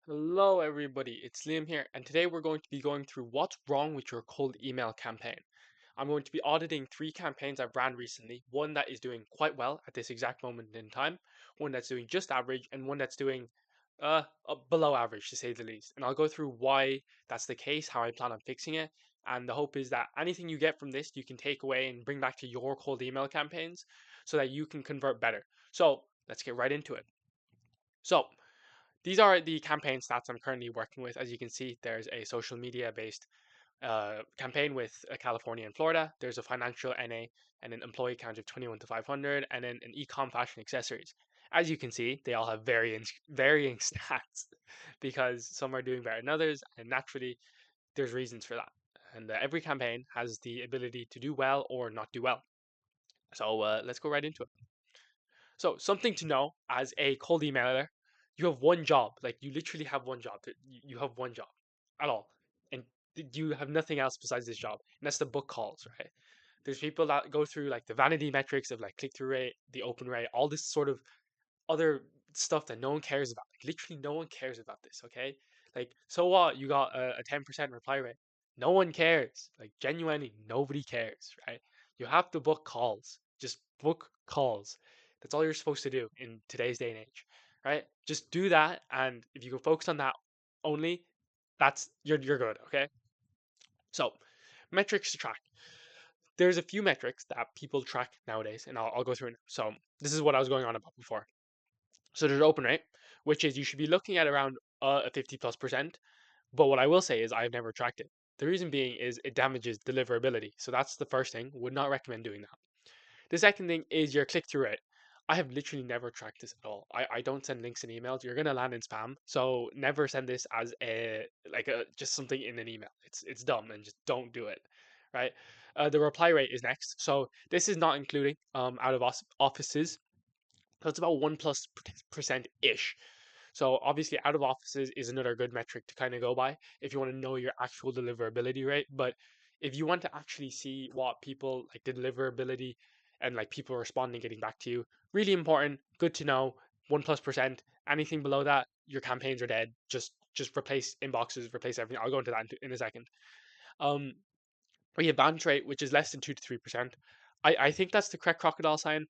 Hello, everybody. It's Liam here, and today we're going to be going through what's wrong with your cold email campaign. I'm going to be auditing three campaigns I've ran recently, one that is doing quite well at this exact moment in time, one that's doing just average, and one that's doing below average to say the least. And I'll go through why that's the case, how I plan on fixing it, and the hope is that anything you get from this you can take away and bring back to your cold email campaigns so that you can convert better. So let's get right into it. So these are the campaign stats I'm currently working with. As you can see, there's a social media based campaign with California and Florida. There's a financial NA and an employee count of 21 to 500, and then an ecom fashion accessories. As you can see, they all have varying stats because some are doing better than others, and naturally, there's reasons for that. And every campaign has the ability to do well or not do well. So let's go right into it. So something to know as a cold emailer, you have one job. Like you literally have one job. You have one job at all, and you have nothing else besides this job. And that's the book calls, right? There's people that go through like the vanity metrics of like click through rate, the open rate, all this sort of other stuff that no one cares about. Like literally, no one cares about this. Okay, like so what? You got a 10% reply rate. No one cares. Like genuinely, nobody cares, right? You have to book calls. Just book calls. That's all you're supposed to do in today's day and age, right? Just do that, and if you can focus on that only, that's you're good. Okay. So, metrics to track. There's a few metrics that people track nowadays, and I'll go through it. So this is what I was going on about before. So there's open rate, which is you should be looking at around a 50 plus percent. But what I will say is I've never tracked it. The reason being is it damages deliverability. So that's the first thing. Would not recommend doing that. The second thing is your click through rate. I have literally never tracked this at all. I don't send links in emails. You're gonna land in spam. So never send this as a like a just something in an email. It's dumb and just don't do it. Right? The reply rate is next. So this is not including out of offices. So it's about 1% ish. So obviously, out of offices is another good metric to kind of go by if you want to know your actual deliverability rate. But if you want to actually see what people like the deliverability and like people responding, getting back to you, really important, good to know. 1+%. Anything below that, your campaigns are dead. Just replace inboxes, replace everything. I'll go into that in a second. Um, we have bounce rate, which is less than 2 to 3%. I think that's the correct crocodile sign,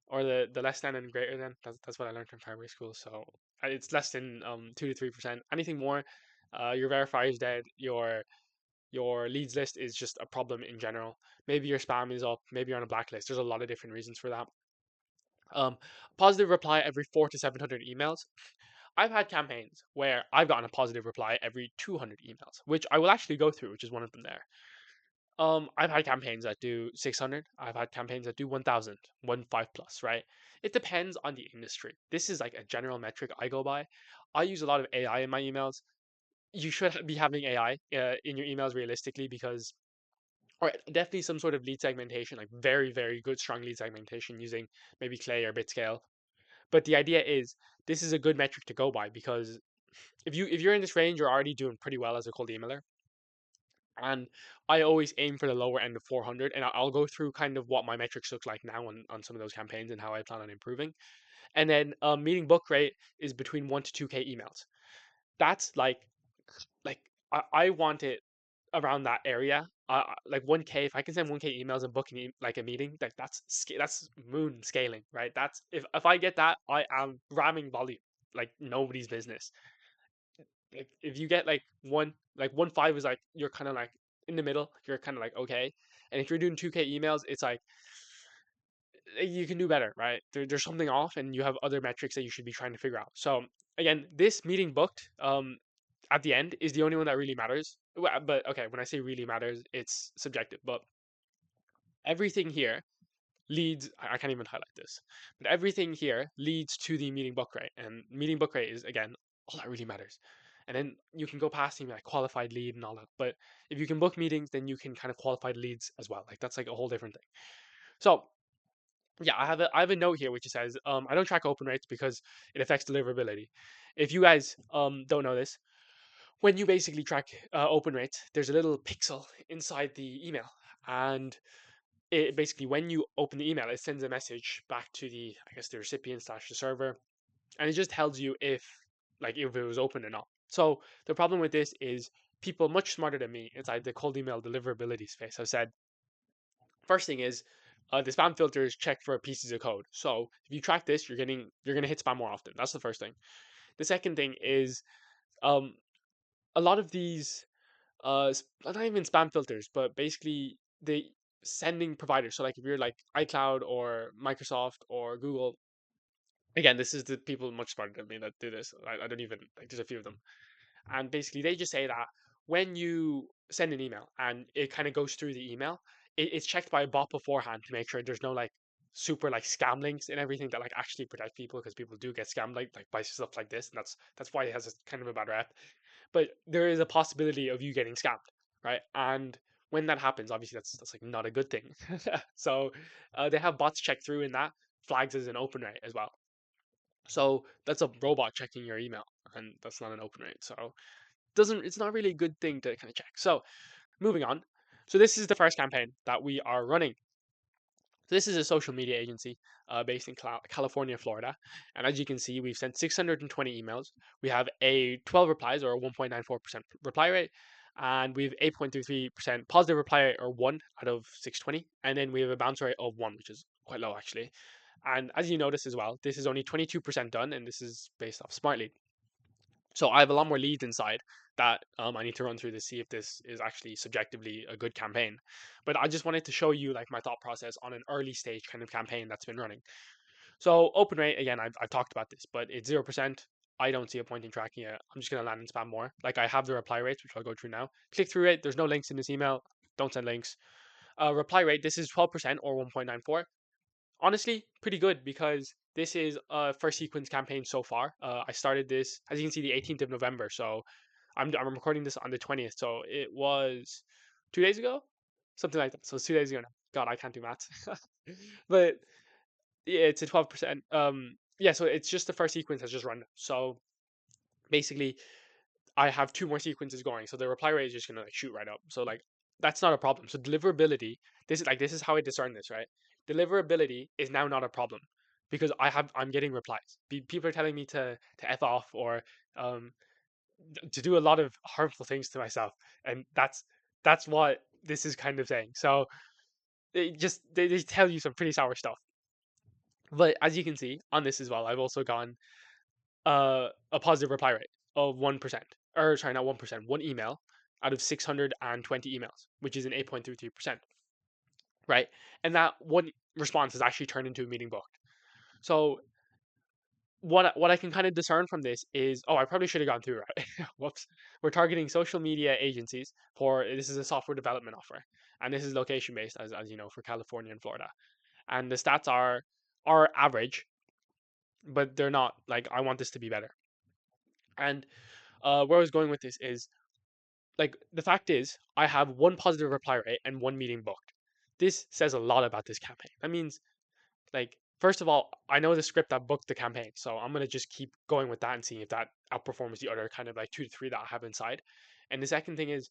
or the less than and greater than. That's what I learned in primary school. So it's less than 2 to 3%. Anything more, your verifier is dead. Your leads list is just a problem in general. Maybe your spam is up. Maybe you're on a blacklist. There's a lot of different reasons for that. Um, Positive reply every 4 to 700 emails. I've had campaigns where I've gotten a positive reply every 200 emails, which I will actually go through, which is one of them there. I've had campaigns that do 600. I've had campaigns that do 1,000, 1.5 plus, right? It depends on the industry. This is like a general metric I go by. I use a lot of AI in my emails. You should be having AI in your emails realistically because, or definitely some sort of lead segmentation, like very, very good, strong lead segmentation using maybe Clay or Bitscale. But the idea is this is a good metric to go by because if you're in this range, you're already doing pretty well as a cold emailer. And I always aim for the lower end of 400, and I'll go through kind of what my metrics look like now on some of those campaigns and how I plan on improving. And then meeting book rate is between 1 to 2K emails. That's like I want it around that area. Like 1K, if I can send 1K emails and book like a meeting, like that's moon scaling, right? That's if I get that, I am ramming volume like nobody's business. Like if you get like 1.5 is like you're kind of like in the middle, you're kind of like okay. And if you're doing 2K emails, it's like you can do better, right? There's something off, and you have other metrics that you should be trying to figure out. So again, this meeting booked at the end is the only one that really matters. But okay, when I say really matters, it's subjective. But everything here leads. I can't even highlight this, but everything here leads to the meeting book rate, and meeting book rate is again all that really matters. And then you can go past like qualified lead and all that. But if you can book meetings, then you can kind of qualified leads as well. Like that's like a whole different thing. So yeah, I have a note here which says I don't track open rates because it affects deliverability. If you guys don't know this, when you basically track open rates, there's a little pixel inside the email, and it basically when you open the email, it sends a message back to the I guess the recipient slash the server, and it just tells you if it was open or not. So the problem with this is people much smarter than me inside the cold email deliverability space have said, first thing is the spam filters check for pieces of code. So if you track this, you're gonna hit spam more often. That's the first thing. The second thing is um, a lot of these not even spam filters, but basically the sending providers. So like if you're like iCloud or Microsoft or Google, again, this is the people much smarter than me that do this. I don't even like. There's a few of them, and basically they just say that when you send an email and it kind of goes through the email, it's checked by a bot beforehand to make sure there's no like super like scam links and everything that like actually protect people, because people do get scammed like by stuff like this, and that's why it has a kind of a bad rep. But there is a possibility of you getting scammed, right? And when that happens, obviously that's like not a good thing. So they have bots check through, and that flags as an open rate as well. So that's a robot checking your email, and that's not an open rate. So doesn't it's not really a good thing to kind of check. So moving on. So this is the first campaign that we are running. So this is a social media agency based in California, Florida. And as you can see, we've sent 620 emails. We have a 12 replies, or a 1.94% reply rate. And we have 8.33% positive reply rate, or 1 out of 620. And then we have a bounce rate of 1, which is quite low actually. And as you notice as well, this is only 22% done, and this is based off Smartly. So I have a lot more leads inside that I need to run through to see if this is actually subjectively a good campaign. But I just wanted to show you like my thought process on an early stage kind of campaign that's been running. So open rate, again, I've talked about this, but it's 0%. I don't see a point in tracking it. I'm just going to land and spam more. Like I have the reply rates, which I'll go through now. Click through it. There's no links in this email. Don't send links. Reply rate, this is 12%, or 1.94. Honestly, pretty good, because this is a first sequence campaign so far. I started this, as you can see, the 18th of November. So I'm recording this on the 20th. So it was 2 days ago, something like that. So it's 2 days ago now. God, I can't do maths. But yeah, it's a 12%. Yeah, so it's just the first sequence has just run. So basically, I have two more sequences going, so the reply rate is just gonna like shoot right up. So like that's not a problem. So deliverability, this is how I discern this, right? Deliverability is now not a problem, because I'm getting replies. People are telling me to f off, or um to do a lot of harmful things to myself, and that's what this is kind of saying. So they tell you some pretty sour stuff. But as you can see on this as well, I've also gone a positive reply rate of 1%, or sorry, not 1%, one email out of 620 emails, which is an 8.33%, right? And that one response has actually turned into a meeting booked. So what I can kind of discern from this is, oh, I probably should have gone through, right? Whoops. We're targeting social media agencies for, this is a software development offer, and this is location based, as you know, for California and Florida. And the stats are average, but they're not like, I want this to be better. And where I was going with this is, like, the fact is, I have one positive reply rate and one meeting booked. This says a lot about this campaign. That means, like, first of all, I know the script that booked the campaign, so I'm gonna just keep going with that and seeing if that outperforms the other kind of like 2 to 3 that I have inside. And the second thing is,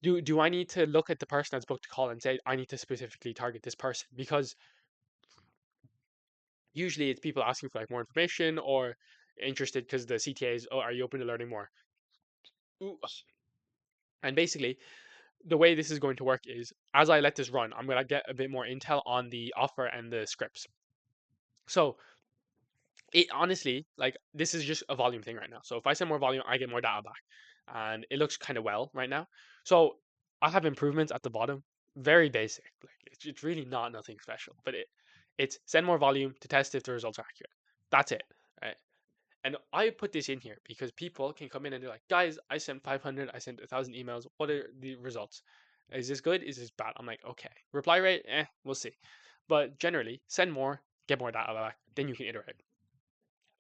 do I need to look at the person that's booked a call and say I need to specifically target this person? Because usually it's people asking for like more information, or interested because the CTA is, oh, are you open to learning more? Ooh. And basically, the way this is going to work is, as I let this run, I'm going to get a bit more intel on the offer and the scripts. So it honestly, like, this is just a volume thing right now. So if I send more volume, I get more data back, and it looks kind of well right now. So I have improvements at the bottom, very basic. Like it's really not nothing special, but it's send more volume to test if the results are accurate. That's it, right? And I put this in here because people can come in and they're like, guys, I sent 500, I sent 1,000 emails. What are the results? Is this good? Is this bad? I'm like, okay. Reply rate, we'll see. But generally, send more, get more data back, then you can iterate.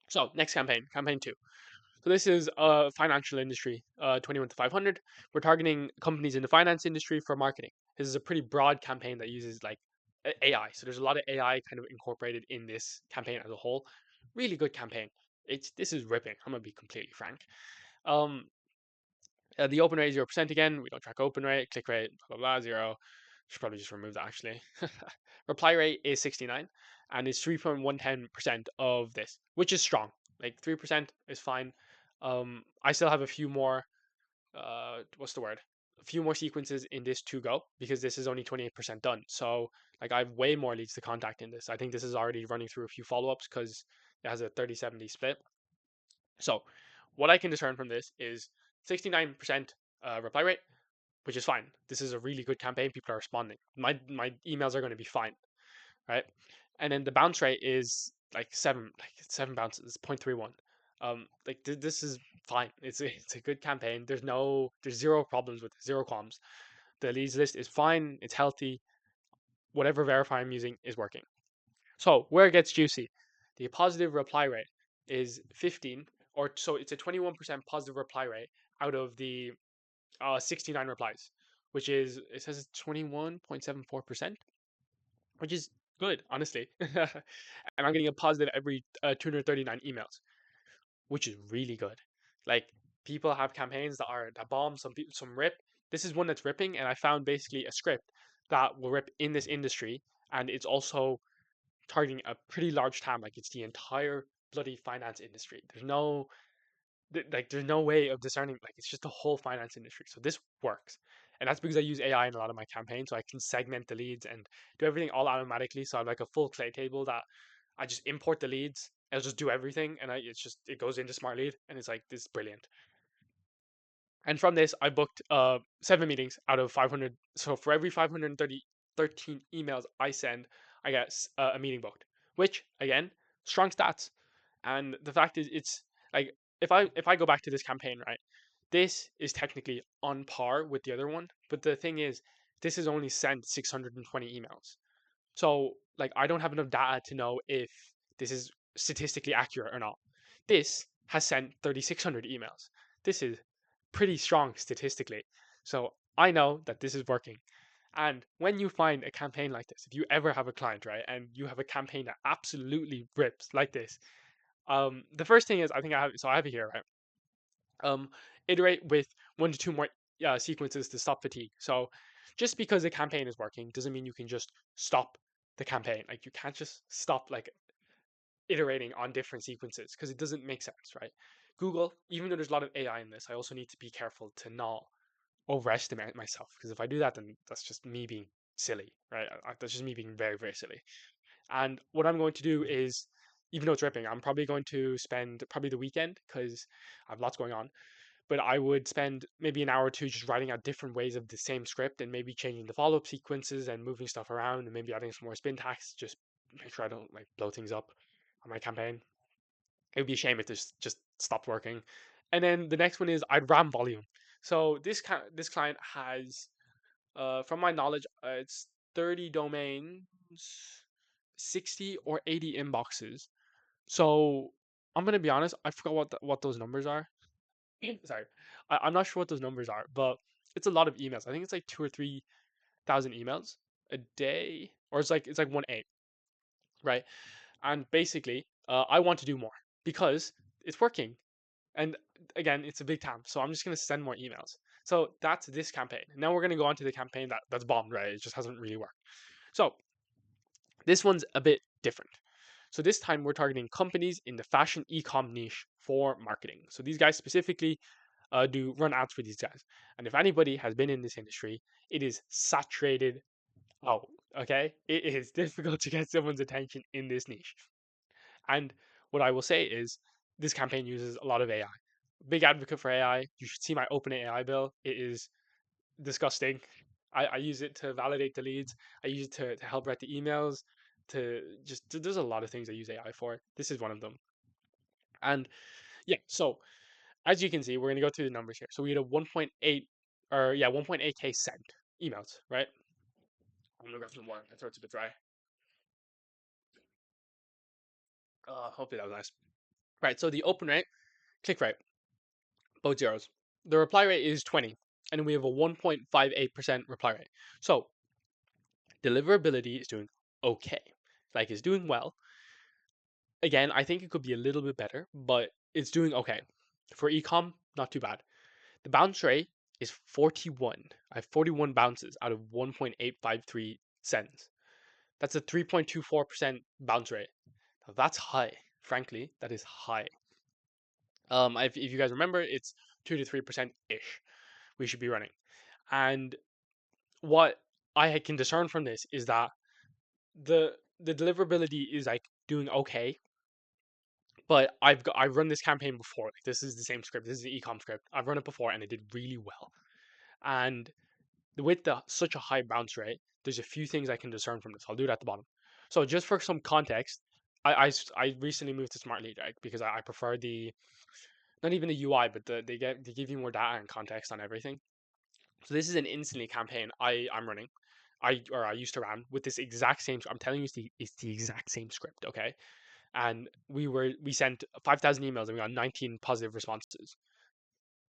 So next campaign, campaign two. So this is financial industry, 21 to 500. We're targeting companies in the finance industry for marketing. This is a pretty broad campaign that uses like AI. So there's a lot of AI kind of incorporated in this campaign as a whole. Really good campaign. This is ripping. I'm gonna be completely frank. Um, the open rate is 0% again. We don't track open rate, click rate, blah blah blah, zero. Should probably just remove that actually. Reply rate is 69, and it's 3.110% of this, which is strong. Like 3% is fine. I still have a few more what's the word? A few more sequences in this to go because this is only 28% done. So like I have way more leads to contact in this. I think this is already running through a few follow-ups because it has a 30-70 split. So what I can discern from this is 69% reply rate, which is fine. This is a really good campaign. People are responding. My emails are going to be fine, right? And then the bounce rate is like seven bounces, 0.31. This is fine. It's a good campaign. There's zero problems with it, zero qualms. The leads list is fine. It's healthy. Whatever verifier I'm using is working. So where it gets juicy, the positive reply rate is 15, or so it's a 21% positive reply rate out of the 69 replies, which is it says it's 21.74%, which is good, honestly. And I'm getting a positive every 239 emails, which is really good. Like people have campaigns that bomb, some rip. This is one that's ripping, and I found basically a script that will rip in this industry, and it's also targeting a pretty large time. Like it's the entire bloody finance industry. There's no way of discerning. Like it's just the whole finance industry. So this works, and that's because I use AI in a lot of my campaigns, so I can segment the leads and do everything all automatically. So I have like a full clay table that I just import the leads. I'll just do everything, and it goes into Smart Lead, and it's like this is brilliant. And from this, I booked 7 meetings out of 500. So for every 513 emails I send, I get a meeting booked. Which again, strong stats. And the fact is, it's like if I go back to this campaign, right, this is technically on par with the other one. But the thing is, this has only sent 620 emails. So like I don't have enough data to know if this is statistically accurate or not. This has sent 3,600 emails. This is pretty strong statistically. So I know that this is working. And when you find a campaign like this, if you ever have a client, right, and you have a campaign that absolutely rips like this, the first thing is I have it here, right? Um, Iterate with 1 to 2 more sequences to stop fatigue. So just because the campaign is working doesn't mean you can just stop the campaign. Like you can't just stop like iterating on different sequences because it doesn't make sense, right? Google, even though there's a lot of AI in this, I also need to be careful to not overestimate myself because if I do that, then that's just me being silly, right? That's just me being very, very silly. And what I'm going to do is, even though it's ripping, I'm probably going to spend probably the weekend because I have lots going on. But I would spend maybe an hour or two just writing out different ways of the same script and maybe changing the follow-up sequences and moving stuff around and maybe adding some more spin tags. Just make sure I don't like blow things up on my campaign. It would be a shame if this just stopped working. And then the next one is I'd ram volume. So this client has, from my knowledge, it's 30 domains, 60 or 80 inboxes. So I'm gonna be honest, I forgot what those numbers are. Sorry, I'm not sure what those numbers are, but it's a lot of emails. I think it's like 2 or 3 thousand emails a day, or it's like 1/8, right? And basically, I want to do more because it's working. And again, it's a big time, so I'm just gonna send more emails. So that's this campaign. Now we're gonna go on to the campaign that's bombed, right? It just hasn't really worked. So this one's a bit different. So this time we're targeting companies in the fashion e-com niche for marketing. So these guys specifically do run ads for these guys. And if anybody has been in this industry, it is saturated out. Okay, it is difficult to get someone's attention in this niche. And what I will say is, this campaign uses a lot of AI. Big advocate for AI. You should see my OpenAI bill. It is disgusting. I use it to validate the leads. I use it to help write the emails. There's a lot of things I use AI for. This is one of them. And yeah, so as you can see, we're gonna go through the numbers here. So we had a 1.8 or yeah 1.8K sent emails, right? I'm gonna grab some water. My throat's a bit dry. Hopefully that was nice. Right. So the open rate, click rate, both zeros. The reply rate is 20, and we have a 1.58% reply rate. So deliverability is doing okay. Like it's doing well. Again, I think it could be a little bit better, but it's doing okay. For ecom, not too bad. The bounce rate is 41. I have 41 bounces out of 1.853 sends. That's a 3.24% bounce rate. Now that's high. Frankly, that is high. If you guys remember, it's 2 to 3% ish we should be running. And what I can discern from this is that the deliverability is like doing okay, but I've run this campaign before. Like this is the same script. This is the ecom script. I've run it before and it did really well. And with such a high bounce rate, there's a few things I can discern from this. I'll do it at the bottom. So just for some context, I recently moved to Smart Lead, right? Because I prefer the not even the UI, but they give you more data and context on everything. So this is an instantly campaign I'm running. I used to run with this exact same. I'm telling you, it's the exact same script, okay? And we sent 5,000 emails and we got 19 positive responses.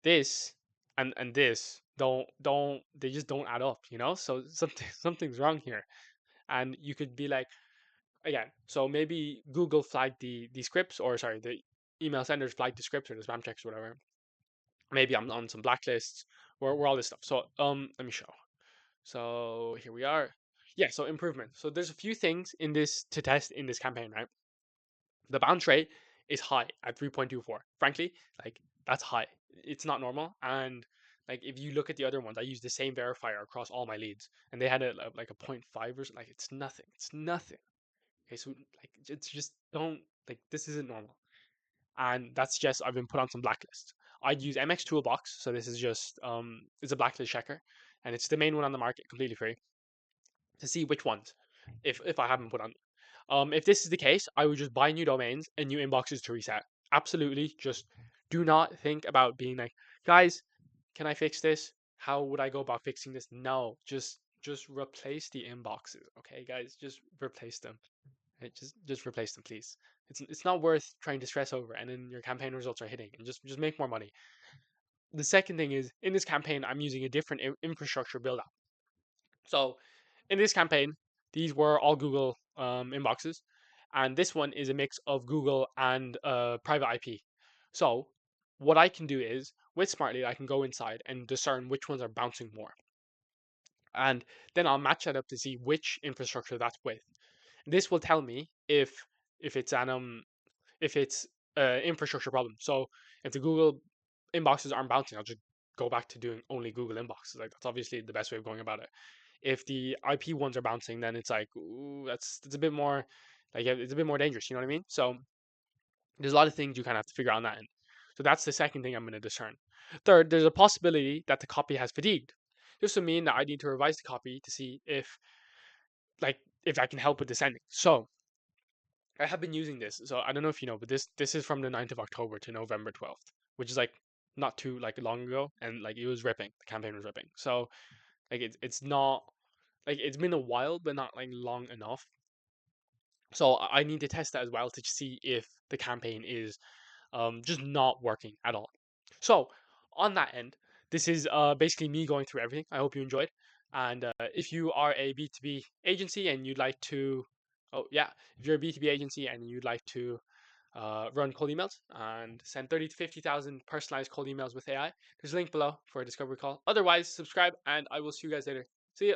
This and this don't they just don't add up, you know? So something's wrong here. And you could be like, again, so maybe Google flagged the scripts, or sorry, the email senders flagged the scripts or the spam checks or whatever. Maybe I'm on some blacklists where all this stuff. So let me show. So here we are. Yeah, so improvement. So there's a few things in this to test in this campaign, right? The bounce rate is high at 3.24. Frankly, like that's high. It's not normal. And like if you look at the other ones, I use the same verifier across all my leads, and they had like a point 0.5 or something. Like it's nothing. It's nothing. Okay, so like it's just don't like this isn't normal. And that's just I've been put on some blacklists. I'd use MX Toolbox, so this is just it's a blacklist checker, and it's the main one on the market, completely free, to see which ones, if I haven't put on. If this is the case, I would just buy new domains and new inboxes to reset. Absolutely, just do not think about being like, guys, can I fix this? How would I go about fixing this? No, just replace the inboxes, okay, guys, just replace them. Just replace them, please. It's not worth trying to stress over, and then your campaign results are hitting, and just make more money. The second thing is in this campaign, I'm using a different infrastructure build up. So in this campaign, these were all Google inboxes, and this one is a mix of Google and private IP. So what I can do is with Smartly, I can go inside and discern which ones are bouncing more, and then I'll match that up to see which infrastructure that's with. This will tell me if it's an if it's infrastructure problem. So if the Google inboxes aren't bouncing, I'll just go back to doing only Google inboxes. Like that's obviously the best way of going about it. If the IP ones are bouncing, then it's like, ooh, that's a bit more like it's a bit more dangerous. You know what I mean? So there's a lot of things you kind of have to figure out on that end. So that's the second thing I'm going to discern. Third, there's a possibility that the copy has fatigued. This would mean that I need to revise the copy to see if I can help with the sending. So I have been using this. So I don't know if you know, but this is from the 9th of October to November 12th, which is like not too like long ago, and like it was ripping. The campaign was ripping. So like it's not like it's been a while, but not like long enough. So I need to test that as well to see if the campaign is just not working at all. So on that end, this is basically me going through everything. I hope you enjoyed. And if you are a B2B agency and you'd like to, oh yeah, if you're a B2B agency and you'd like to run cold emails and send 30 to 50,000 personalized cold emails with AI, there's a link below for a discovery call. Otherwise, subscribe and I will see you guys later. See ya.